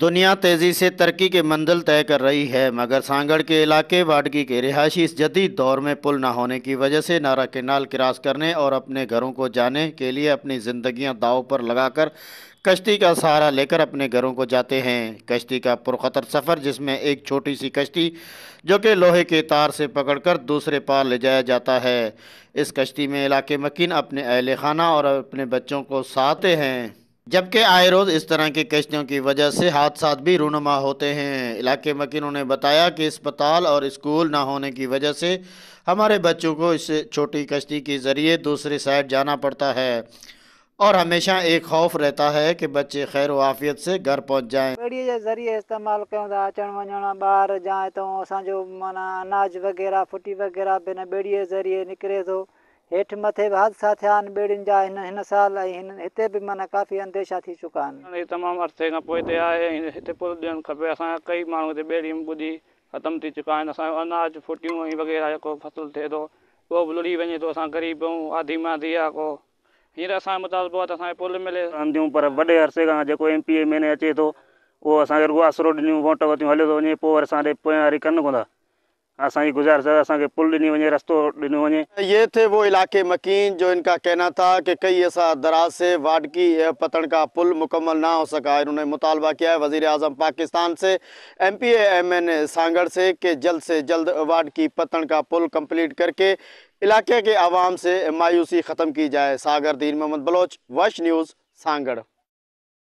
दुनिया तेजी से तरक्की के मंजिल तय कर रही है, मगर सांगड़ के इलाके वाडकी के रिहायशी इस जदीद दौर में पुल न होने की वजह से नारा केनाल क्रॉस करने और अपने घरों को जाने के लिए अपनी जिंदगियां दांव पर लगाकर कश्ती का सहारा लेकर अपने घरों को जाते हैं। कश्ती का पुरखतर सफ़र, जिसमें एक छोटी सी कश्ती जो कि लोहे के तार से पकड़कर दूसरे पार ले जाया जाता है। इस कश्ती में इलाके मकीन अपने अहल खाना और अपने बच्चों को साथे हैं, जबकि आए रोज इस तरह की कश्तियों की वजह से हादसा भी रूनुमा होते हैं। इलाके मकीनों ने बताया कि अस्पताल और स्कूल ना होने की वजह से हमारे बच्चों को इस छोटी कश्ती के जरिए दूसरी साइड जाना पड़ता है और हमेशा एक खौफ रहता है कि बच्चे खैर आफियत से घर पहुंच जाएं। ॿेड़ीअ जे ज़रिए इस्तेमालु कयूं था, अचण वञण ॿार जाए तो असांजो माना अनाज वग़ैरह फुटी वग़ैरह बि हिन ॿेड़ीअ जे ज़रिए निकिरे थो। हेठि मथे बि हादसा थिया आहिनि ॿेड़ियुनि जा हिन साल, ऐं हिते बि माना काफ़ी अंदेशा थी चुका आहिनि। तमामु अरसे खां पोइ हिते आहे, हिते पुल ॾियणु खपे। असांजा कई माण्हू हिते ॿेड़ी में ॿुधी ख़तमु थी चुका आहिनि। असांजो अनाज फुटियूं ऐं वग़ैरह जेको फसल थिए थो उहो बि लुड़ी वञे थो। असां ग़रीब ऐं आधी मादी आहे को, हींअर असांजो मुतालबो आहे त असांखे पुल मिले रहंदियूं, पर वॾे अरसे खां जेको MP में अचे थो उहो असांखे रुॻो आसरो ॾिनियूं, वोट वोटियूं हलियो थो वञे, पोइ वरी असां ॾे पोयां कनि कोन था। असांजी गुज़ारिश आहे असांखे पुल ॾिनी वञे, रस्तो ॾिनो वञे। ये थे वो इलाके मकीन जो इनका कहना था कि कई ऐसा दराज से वाडकी पतन का पुल मुकम्मल ना हो सका। इन्होंने मुतालबा किया है वज़ीर आज़म पाकिस्तान से, MP MN सांगड़ से जल्द वाडकी पतन का पुल कंप्लीट करके इलाके के आवाम से मायूसी ख़त्म की जाए। सागर दीन मोहम्मद बलोच, वश न्यूज़, सांगड़।